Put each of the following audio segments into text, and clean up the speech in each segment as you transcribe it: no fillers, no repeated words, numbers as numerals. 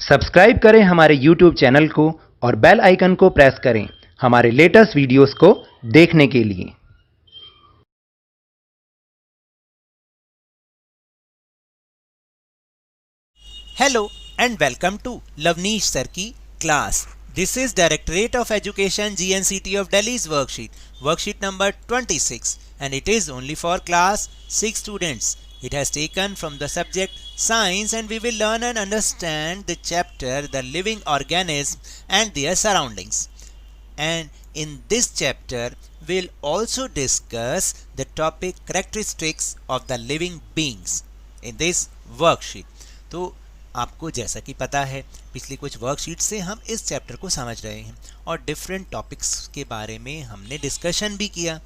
Subscribe करें हमारे YouTube channel को और बेल आइकन को प्रेस करें हमारे लेटेस्ट वीडियोस को देखने के लिए। Hello and welcome to Lavneesh Sir की class. This is Directorate of Education GNCT of Delhi's worksheet number 26, and it is only for class 6 students. It has taken from the subject science, and we will learn and understand the chapter the living organisms and their surroundings. And in this chapter we'll also discuss the topic characteristics of the living beings in this worksheet. तो आपको जैसा कि पता है पिछली कुछ worksheet से हम इस चैप्टर को समझ रहे हैं और डिफरेंट टॉपिक्स के बारे में हमने डिस्कशन भी किया।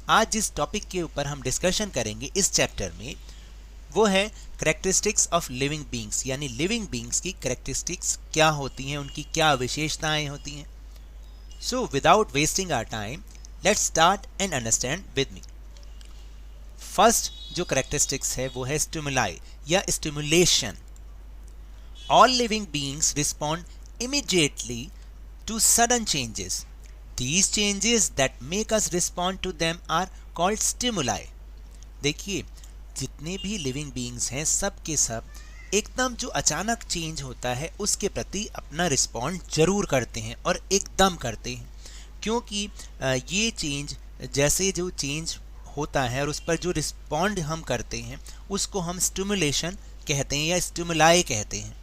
आज जिस टॉपिक के ऊपर हम डिस्कशन करेंगे इस चैप्टर में वो है करेक्टरिस्टिक्स ऑफ लिविंग बींग्स, यानी लिविंग बींग्स की करेक्टरिस्टिक्स क्या होती हैं, उनकी क्या विशेषताएं होती हैं। So without wasting our time let's start and understand with me. First जो करेक्टरिस्टिक्स है वो है स्टिमुलाई या stimulation. All living beings respond immediately to sudden changes. These changes that make us respond to them are called stimuli. देखिए जितने भी living beings हैं सब के सब एकदम जो अचानक चेंज होता है उसके प्रति अपना रिस्पॉन्ड जरूर करते हैं और एकदम करते हैं, क्योंकि ये चेंज जैसे जो चेंज होता है और उस पर जो रिस्पॉन्ड हम करते हैं उसको हम स्टिमुलेशन कहते हैं या स्टिमुलाई कहते हैं।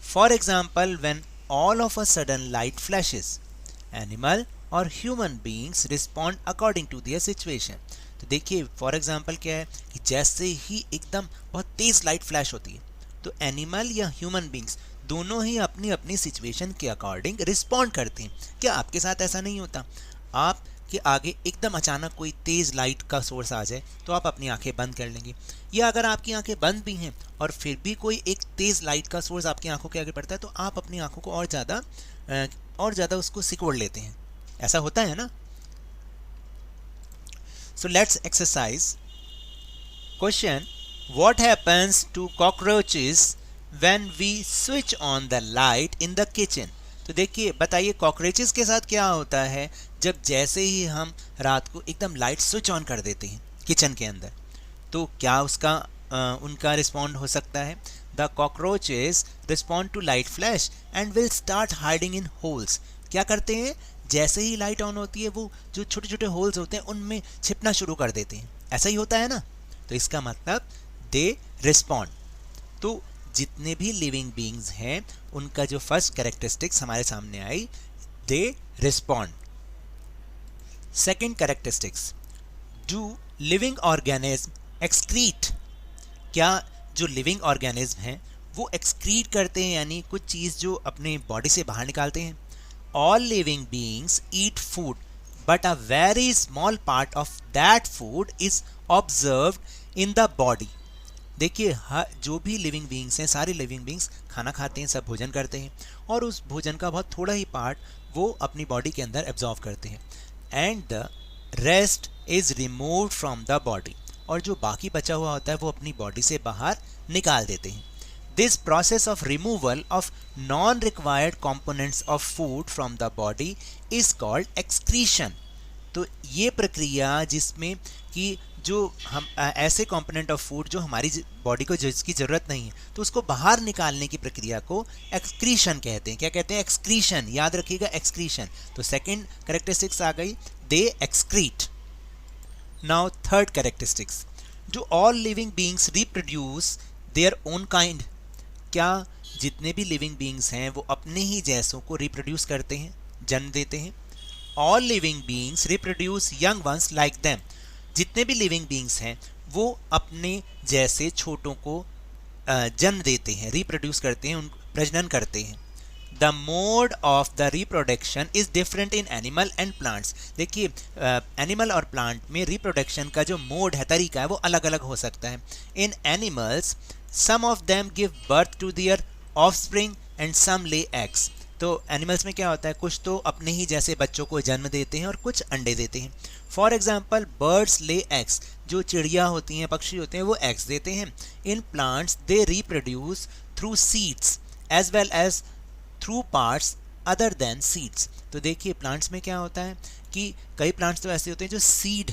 For example, when all of a sudden light flashes, animal or human beings respond according to their situation. तो देखिए फॉर एग्जाम्पल क्या है कि जैसे ही एकदम बहुत तेज लाइट फ्लैश होती है तो एनिमल या ह्यूमन बींग्स दोनों ही अपनी अपनी सिचुएशन के अकॉर्डिंग रिस्पॉन्ड करते हैं। क्या आपके साथ ऐसा नहीं होता? आप कि आगे एकदम अचानक कोई तेज़ लाइट का सोर्स आ जाए तो आप अपनी आंखें बंद कर लेंगे, या अगर आपकी आंखें बंद भी हैं और फिर भी कोई एक तेज़ लाइट का सोर्स आपकी आंखों के आगे पड़ता है तो आप अपनी आंखों को और ज़्यादा उसको सिकोड़ लेते हैं। ऐसा होता है ना? So let's exercise question, what happens to cockroaches when we switch on the light in the kitchen. तो देखिए बताइए कॉकरोचेस के साथ क्या होता है जब जैसे ही हम रात को एकदम लाइट स्विच ऑन कर देते हैं किचन के अंदर, तो क्या उनका रिस्पॉन्ड हो सकता है? The cockroaches respond to light flash and will start hiding in holes. क्या करते हैं? जैसे ही लाइट ऑन होती है वो जो छोटे छोटे होल्स होते हैं उनमें छिपना शुरू कर देते हैं। ऐसा ही होता है ना? तो इसका मतलब दे रिस्पॉन्ड। तो जितने भी लिविंग बींग्स हैं उनका जो फर्स्ट कैरेक्टरिस्टिक्स हमारे सामने आई, they respond. Second characteristics, do living organism excrete. क्या जो लिविंग ऑर्गेनिज्म हैं वो एक्सक्रीट करते हैं, यानी कुछ चीज़ जो अपने बॉडी से बाहर निकालते हैं? All living beings eat food but a very small part of that food is observed in the body. देखिए जो भी लिविंग बींग्स हैं, सारे लिविंग बींग्स खाना खाते हैं, सब भोजन करते हैं और उस भोजन का बहुत थोड़ा ही पार्ट वो अपनी बॉडी के अंदर एब्जॉर्व करते हैं, and the rest is removed from the body. और जो बाकी बचा हुआ होता है वो अपनी बॉडी से बाहर निकाल देते हैं। This process of removal of non required components of food from the body is called excretion. तो ये प्रक्रिया जिसमें कि जो हम ऐसे कंपोनेंट ऑफ फूड जो हमारी बॉडी को जिसकी ज़रूरत नहीं है तो उसको बाहर निकालने की प्रक्रिया को एक्सक्रीशन कहते हैं। क्या कहते हैं? एक्सक्रीशन। याद रखिएगा, एक्सक्रीशन। तो सेकंड कैरेक्टरिस्टिक्स आ गई, दे excrete. Now third characteristics, do all living beings reproduce their own kind. क्या जितने भी लिविंग बींग्स हैं वो अपने ही जैसों को रिप्रोड्यूस करते हैं, जन्म देते हैं? All living beings reproduce young ones like them. जितने भी लिविंग बींग्स हैं वो अपने जैसे छोटों को जन्म देते हैं, रिप्रोड्यूस करते हैं, प्रजनन करते हैं। The mode of the reproduction is different in animal and plants. देखिए एनिमल और प्लांट में रिप्रोडक्शन का जो मोड है, तरीका है, वो अलग अलग हो सकता है। In animals some of them give birth to their offspring and some lay eggs. तो एनिमल्स में क्या होता है, कुछ तो अपने ही जैसे बच्चों को जन्म देते हैं और कुछ अंडे देते हैं। For example birds lay eggs, जो चिड़िया होती हैं, पक्षी होते हैं, वो एग्स देते हैं। In plants they reproduce through seeds as well as through parts other than seeds। तो देखिए प्लांट्स में क्या होता है कि कई प्लांट्स तो ऐसे होते हैं जो सीड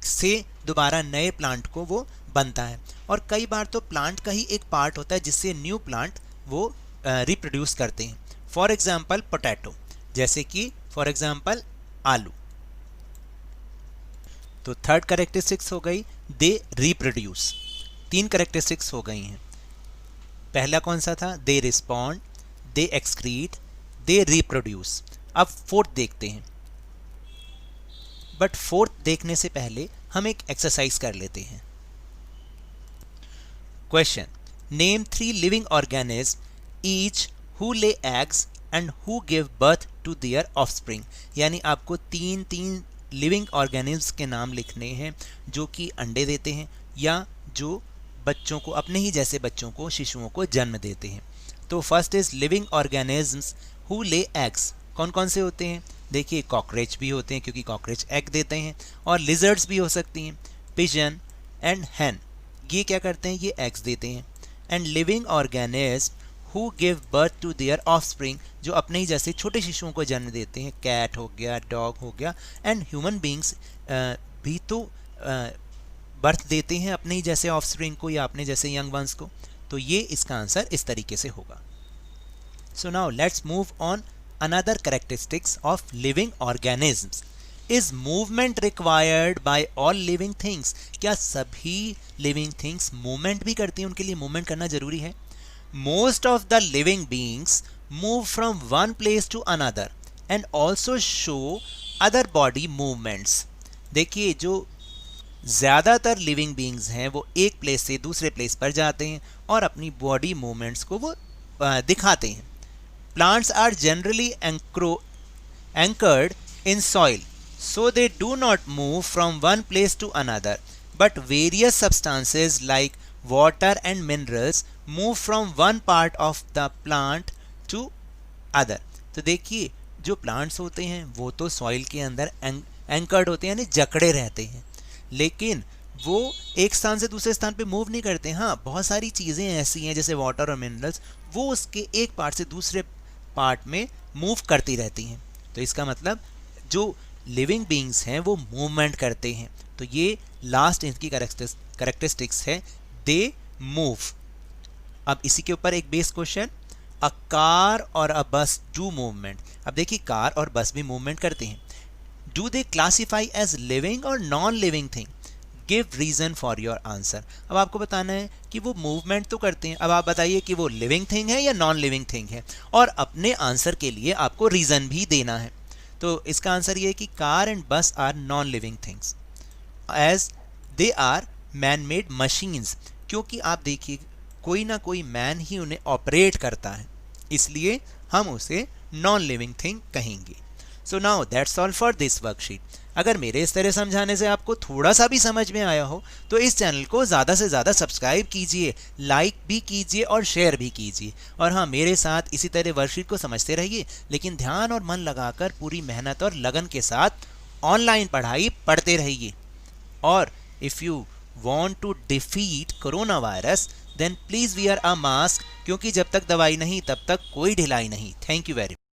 से दोबारा नए प्लांट को वो बनता है, और कई बार तो प्लांट का ही एक पार्ट होता है जिससे न्यू प्लांट वो रिप्रोड्यूस करते हैं। फॉर एग्जाम्पल पोटैटो, जैसे कि फॉर एग्जाम्पल आलू। तो थर्ड कैरेक्टरिस्टिक्स हो गई दे रिप्रोड्यूस। 3 कैरेक्टरिस्टिक्स हो गई हैं। पहला कौन सा था? They respond, they excrete, they reproduce. अब फोर्थ देखते हैं, बट फोर्थ देखने से पहले हम एक एक्सरसाइज कर लेते हैं। Question, name 3 living organism each who lay eggs and who give birth to their offspring. यानी आपको 3 लिविंग ऑर्गेनिज्म के नाम लिखने हैं जो कि अंडे देते हैं या जो बच्चों को, अपने ही जैसे बच्चों को, शिशुओं को जन्म देते हैं। तो first is living organisms who lay eggs. कौन कौन से होते हैं? देखिए कॉकरोच भी होते हैं क्योंकि कॉकरोच एग देते हैं, और लिजर्ड्स भी हो सकती हैं, पिजन एंड हैन, ये क्या करते हैं? ये एग्स देते हैं। And living organism who give birth to their offspring, जो अपने ही जैसे छोटे शिशुओं को जन्म देते हैं, कैट हो गया, डॉग हो गया, एंड ह्यूमन बींग्स भी तो बर्थ देते हैं अपने ही जैसे ऑफस्प्रिंग को या अपने जैसे यंग वंस को। तो ये इसका आंसर इस तरीके से होगा। So now let's move on another characteristics of living organisms. Is movement required by all living things? क्या सभी living things movement भी करती हैं? उनके लिए movement करना जरूरी है? Most of the living beings move from one place to another and also show other body movements. देखिए जो ज़्यादातर लिविंग बींग्स हैं वो एक प्लेस से दूसरे प्लेस पर जाते हैं और अपनी बॉडी मूवमेंट्स को वो दिखाते हैं। Plants are generally anchored in soil, so they do not move from one place to another, but various substances like water and minerals move from one part of the plant to other। तो देखिए जो plants होते हैं वो तो soil के अंदर anchored होते हैं, यानी जकड़े रहते हैं, लेकिन वो एक स्थान से दूसरे स्थान पे मूव नहीं करते। हाँ, बहुत सारी चीज़ें ऐसी हैं जैसे वाटर और मिनरल्स, वो उसके एक पार्ट से दूसरे पार्ट में मूव करती रहती हैं। तो इसका मतलब जो लिविंग बींग्स हैं वो मूवमेंट करते हैं। तो ये लास्ट इनकी कैरेक्टरिस्टिक्स है, दे मूव। अब इसी के ऊपर एक बेस क्वेश्चन, अ कार और अ बस डू मूवमेंट। अब देखिए कार और बस भी मूवमेंट करते हैं। Do they classify as living और non living thing? Give reason for your answer. अब आपको बताना है कि वो मूवमेंट तो करते हैं, अब आप बताइए कि वो लिविंग थिंग है या नॉन लिविंग थिंग है, और अपने आंसर के लिए आपको रीजन भी देना है। तो इसका आंसर ये है कि car and bus are non living things as they are man made machines. क्योंकि आप देखिए कोई ना कोई मैन ही उन्हें ऑपरेट करता है, इसलिए हम उसे नॉन लिविंग थिंग कहेंगे। So now that's all for this worksheet. अगर मेरे इस तरह समझाने से आपको थोड़ा सा भी समझ में आया हो तो इस चैनल को ज़्यादा से ज़्यादा सब्सक्राइब कीजिए, लाइक भी कीजिए और शेयर भी कीजिए। और हाँ, मेरे साथ इसी तरह वर्कशीट को समझते रहिए, लेकिन ध्यान और मन लगाकर पूरी मेहनत और लगन के साथ ऑनलाइन पढ़ाई पढ़ते रहिए। और if you want to defeat corona virus then please wear a mask, क्योंकि जब तक दवाई नहीं तब तक कोई ढिलाई नहीं। Thank you very much.